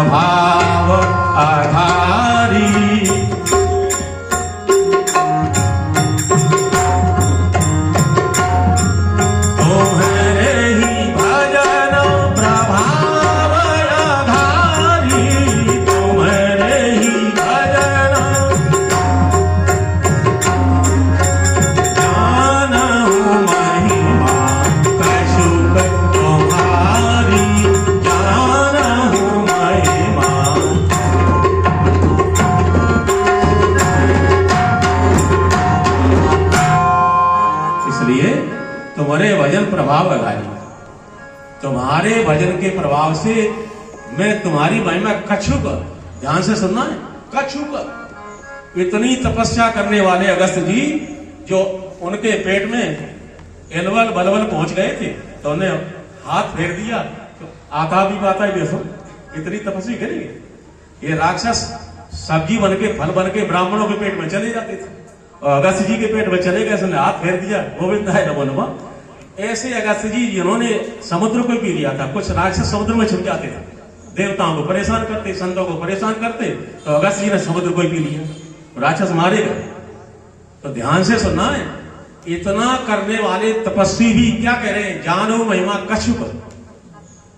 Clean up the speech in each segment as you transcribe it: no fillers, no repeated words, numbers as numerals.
प्रभाव आधारी। तुम्हारे भजन प्रभाव आधारी, तुम्हारे भजन के प्रभाव से मैं तुम्हारी महिमा कछुक, ध्यान से सुनना है, कछुक इतनी तपस्या करने वाले अगस्त जी जो उनके पेट में एलवल बलवल पहुंच गए थे तो उन्हें हाथ फेर दिया तो आता भी पाता ही देखो इतनी तपस्या करेंगे। ये राक्षस सब्जी बन के फल बन के ब्राह्मणों के पेट में चले जाते थे और अगस्त जी के पेट में चले गए, उसने हाथ फेर दिया, गोविंद है नमो नमः। ऐसे अगस्त जी जिन्होंने समुद्र को पी लिया था, कुछ राक्षस समुद्र में छिप जाते थे, देवताओं को परेशान करते, संतों को परेशान करते, तो अगस्त जी ने समुद्र को ही पी लिया, राक्षस मारे गए। तो ध्यान से सुनना है, इतना करने वाले तपस्वी भी क्या कह रहे हैं, जानो महिमा कछुक।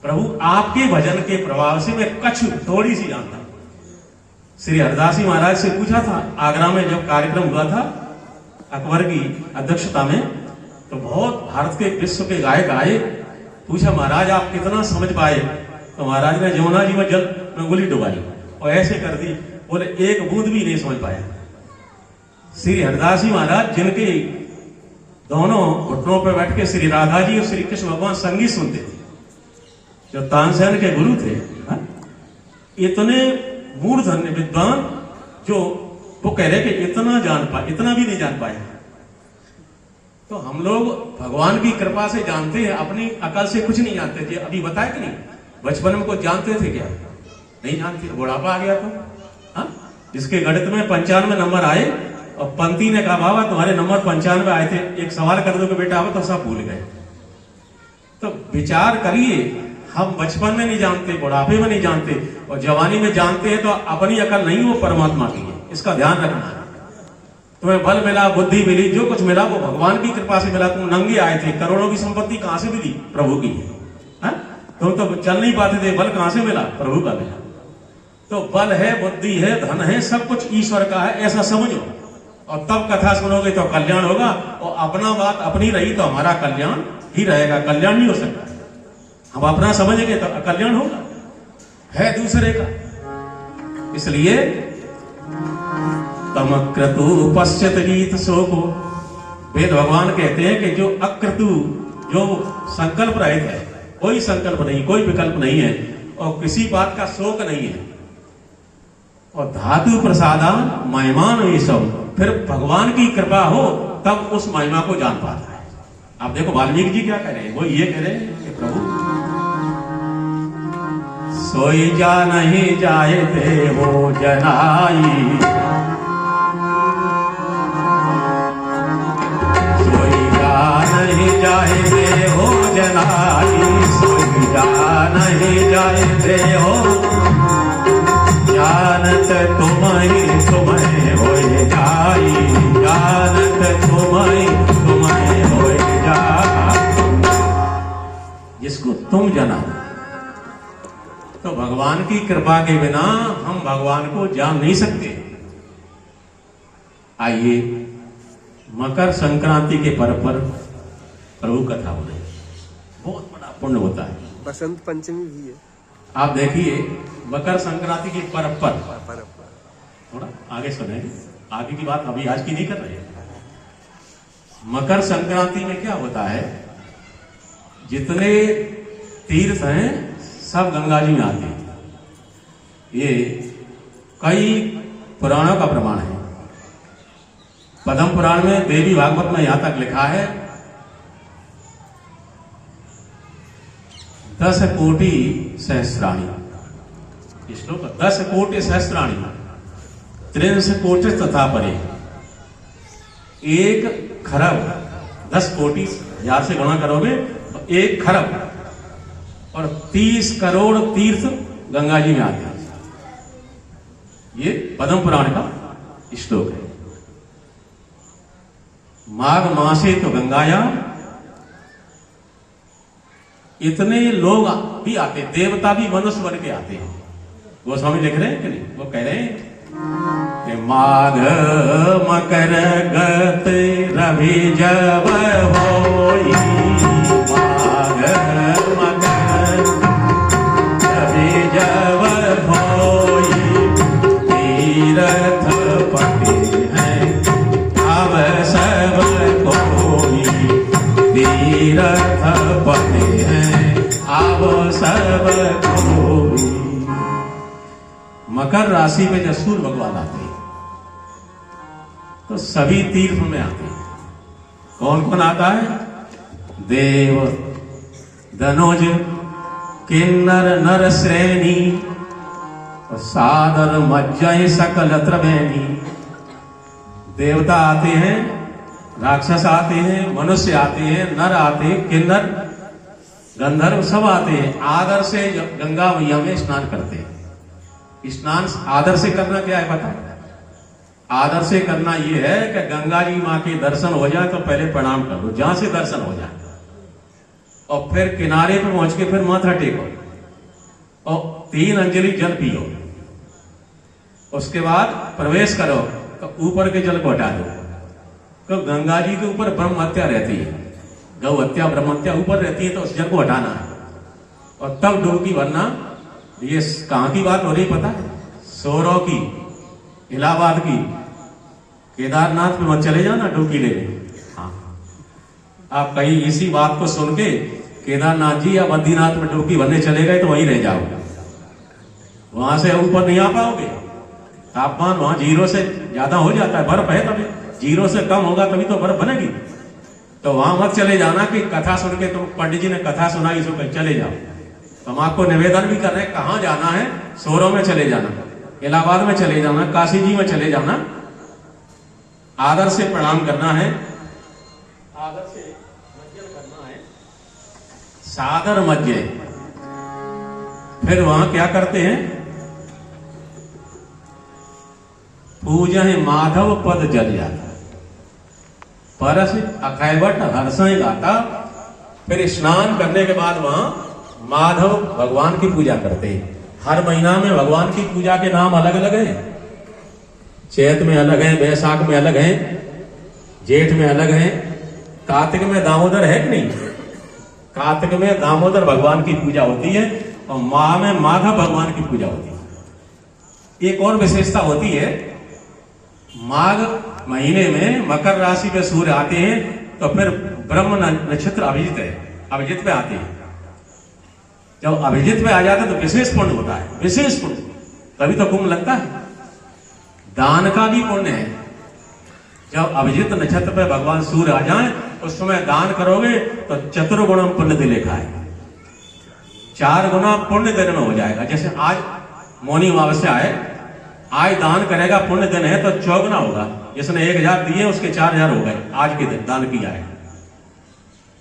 प्रभु आपके भजन के प्रभाव से मैं कछुक थोड़ी सी जानता। श्री हरदास जी महाराज से पूछा था, आगरा में जब कार्यक्रम हुआ था अकबर की अध्यक्षता में, तो बहुत भारत के विश्व के गायक आए, पूछा महाराज आप कितना समझ पाए, तो महाराज ने जमुना जी में जल में उंगली डुबाई और ऐसे कर दी, बोले एक बूंद भी नहीं समझ पाया। श्री हरदास जी महाराज जिनके दोनों घुटनों पर बैठ के श्री राधा जी और श्री कृष्ण भगवान संगीत सुनते थे, जो तानसेन के गुरु थे, इतने मूर्धन्य विद्वान जो वो कह रहे कि इतना जान पाए, इतना भी नहीं जान पाए। तो हम लोग भगवान की कृपा से जानते हैं, अपनी अकल से कुछ नहीं जानते थे। अभी बताया कि नहीं, बचपन में कुछ जानते थे क्या? नहीं जानते, बुढ़ापा आ गया तो हाँ, जिसके गणित में 95 नंबर आए और पंती ने कहा बाबा तुम्हारे नंबर 95 आए थे, एक सवाल कर दो कि बेटा आओ, तो सब भूल गए। तो विचार करिए, हम बचपन में नहीं जानते, बुढ़ापे में नहीं जानते और जवानी में जानते हैं, तो अपनी अकल नहीं, वो परमात्मा की है, इसका ध्यान रखना है। तुम्हें बल मिला, बुद्धि मिली, जो कुछ मिला वो भगवान की कृपा से मिला। तुम नंगे आए थे, करोड़ों की संपत्ति कहां से मिली? प्रभु की है। तुम तो चल नहीं पाते थे, बल कहां से मिला? प्रभु का मिला। तो बल है, बुद्धि है, धन है, सब कुछ ईश्वर का है, ऐसा समझो और तब कथा सुनोगे तो कल्याण होगा। और अपना बात अपनी रही तो हमारा कल्याण ही रहेगा, कल्याण नहीं हो सकता। हम अपना समझेंगे तो कल्याण होगा, है दूसरे का। इसलिए तम क्रतु पश्चित गीत शोको, वेद भगवान कहते हैं कि जो अक्रतु, जो संकल्प रहित है, कोई संकल्प नहीं, कोई विकल्प नहीं है और किसी बात का शोक नहीं है, और धातु प्रसादान महिमान ये सब, फिर भगवान की कृपा हो तब उस महिमा को जान पाता है। आप देखो वाल्मीकि जी क्या कह रहे हैं, वो ये कह रहे हैं कि प्रभु सोई जा नहीं जाए थे वो जनाई, सोई जा नहीं जाए थे हो जनाई, सोई जा नहीं जाए थे हो, जानत तुम्हें तुम्हें हो जाई, जानत तुम्हें हो जाई। जिसको तुम जाना, तो भगवान की कृपा के बिना हम भगवान को जान नहीं सकते। आइए मकर संक्रांति के पर्व पर प्रभु कथा हो रही है, बहुत बड़ा पुण्य होता है। बसंत पंचमी भी है, आप देखिए मकर संक्रांति के पर्व पर थोड़ा आगे सुनेंगे, आगे की बात अभी आज की नहीं कर रहे हैं। मकर संक्रांति में क्या होता है, जितने तीर्थ हैं सब गंगा जी में आते हैं। ये कई पुराणों का प्रमाण है। पद्म पुराण में, देवी भागवत में यहां तक लिखा है 10 कोटि सहस्राणी, श्लोक 10 कोटि सहस्राणी 63 कोटि तथा परे, 1 खरब 10 कोटि हजार से गुणा करोगे तो 1 खरब और 30 करोड़ तीर्थ गंगा जी में आते हैं। ये पद्म पुराण का श्लोक है। माघ मासे तो गंगायाम, इतने लोग भी आते, देवता भी मनुष्य बन के आते हैं। गोस्वामी लिख रहे हैं कि नहीं, वो कह रहे हैं कि माघ मकर गत रवि जब होई, माघ मकर रवि जब होई, तीरथ पते हैं अब सब कोई, तीरथ पते हैं अब सब कोई। मकर राशि में जब सूर्य भगवान आते हैं तो सभी तीर्थ में आते हैं। कौन कौन आता है? देव, धनुज, किन्नर, नर श्रेणी, सादर मज्जय सकल त्रिवेणी। देवता आते हैं, राक्षस आते हैं, मनुष्य आते हैं, नर आते हैं, किन्नर, गंधर्व सब आते हैं। आदर से गंगा मैया में स्नान करते हैं। स्नान आदर से करना क्या है पता है? आदर से करना यह है कि गंगा जी मां के दर्शन हो जाए तो पहले प्रणाम कर लो, जहां से दर्शन हो जाए, और फिर किनारे पर पहुंच के फिर माथा टेको और 3 अंजलि जल पियो। उसके बाद प्रवेश करो तो ऊपर के जल को हटा दो। तो गंगा जी के ऊपर ब्रह्म हत्या रहती है, गौ हत्या ब्रह्म हत्या ऊपर रहती है, तो उस जल को हटाना है और तब डुबकी भरना। ये कहां की बात हो रही पता है? सोरो की, इलाहाबाद की। केदारनाथ में मत चले जाना डुबकी लेने। हाँ, आप कहीं इसी बात को सुन के केदारनाथ जी या बद्रीनाथ में डुबकी भरने चले गए तो वहीं रह जाओगे, वहां से ऊपर नहीं आ पाओगे। तापमान वहां 0 से ज्यादा हो जाता है, बर्फ है तभी, 0 से कम होगा तभी तो बर्फ बनेगी। तो वहां मत चले जाना कि कथा सुन के तुम पंडित जी ने कथा सुनाई सो कहीं चले जाओ। तो हम आपको निवेदन भी कर रहे हैं, कहां जाना है? सोरो में चले जाना, इलाहाबाद में चले जाना, काशी जी में चले जाना। आदर से प्रणाम करना है, आदर से मज्जन करना है, सादर मज्जे। फिर वहां क्या करते हैं? पूजा है माधव पद जल जाता, परस अखैवट हर्षय गाता। फिर स्नान करने के बाद वहां माधव भगवान की पूजा करते हैं। हर महीना में भगवान की पूजा के नाम अलग अलग हैं। चैत में अलग है, वैशाख में अलग है, जेठ में अलग है, कार्तिक में दामोदर है कि नहीं? कार्तिक में दामोदर भगवान की पूजा होती है और माह में माधव भगवान की पूजा होती है। एक और विशेषता होती है, माघ महीने में मकर राशि में सूर्य आते हैं तो फिर ब्रह्म नक्षत्र अभिजित है, अभिजित पे आते हैं। जब अभिजित में आ जाता है तो विशेष पुण्य होता है, विशेष पुण्य, तभी तो कुंभ लगता है। दान का भी पुण्य है। जब अभिजित नक्षत्र पे भगवान सूर्य आ जाए उस समय दान करोगे तो चतुर्गुणम पुण्य दे लिखा है, 4 गुना पुण्य दिन में हो जाएगा। जैसे आज मौनी अमावस्या है, आज दान करेगा, पुण्य दिन है तो 4 गुना होगा। जिसने 1000 दिए उसके 4000 हो गए, आज के दिन दान किया है।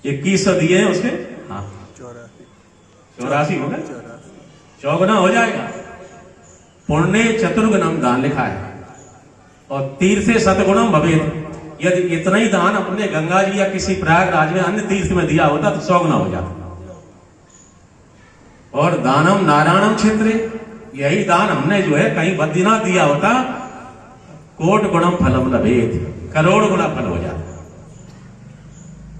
2100 दिए हैं उसके, हाँ 84 हो गए, 4 गुना हो जाएगा। पुण्य चतुर्गुणम दान लिखा है और तीर्थे शतगुणम भवेत। यदि इतना ही दान अपने गंगा जी या किसी प्रयागराज में अन्य तीर्थ में दिया होता तो 100 गुना हो जाता। और दानम नारायणम क्षेत्रे, यही दान हमने जो है कहीं बद्रीनाथ दिया होता, कोट गुणम फलम लभेत, करोड़ गुना फल हो जाता।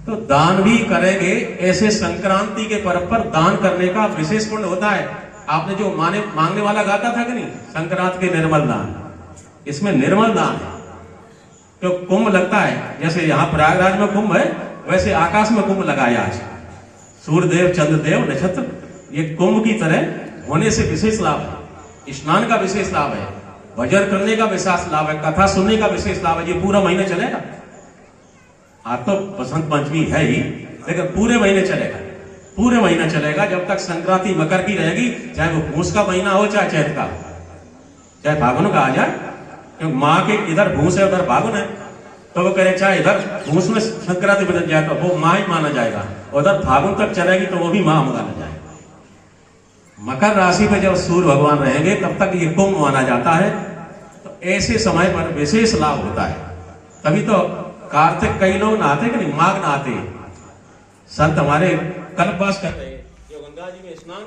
तो दान भी करेंगे। ऐसे संक्रांति के पर्व पर दान करने का विशेष पुण्य होता है। आपने जो मांगने वाला गाता था कि नहीं, संक्रांति के निर्मल दान, इसमें निर्मल दान है। तो कुंभ लगता है, जैसे यहां प्रयागराज में कुंभ है, वैसे आकाश में कुंभ लगाया आज। सूर्यदेव, चंद्रदेव, नक्षत्र, ये कुंभ की तरह होने से विशेष लाभ है। स्नान का विशेष लाभ है, भजन करने का विशेष लाभ है, कथा सुनने का विशेष लाभ है। ये पूरा महीना चलेगा। आज तो बसंत पंचमी है ही, लेकिन पूरे महीने चलेगा, पूरे महीना चलेगा जब तक संक्रांति मकर की रहेगी। चाहे वो पूस का महीना हो, चाहे चैत का, चाहे फागुन का आ जाए, क्योंकि माँ के इधर भूस है उधर फागुन है, तो वो कह रहे चाहे इधर भूस में संक्रांति बदल जाए तो वो माँ ही माना जाएगा, उधर फागुन तक चलेगी तो वो भी माँ माना जाएगा। मकर राशि में जब सूर्य भगवान रहेंगे तब तक ये कुंभ माना जाता है। ऐसे समय पर विशेष लाभ होता है। तभी तो कार्तिक कई लोग नहाते कि नहीं, माघ नहाते। संत हमारे कल्पवास करते हैं, जो गंगा जी में स्नान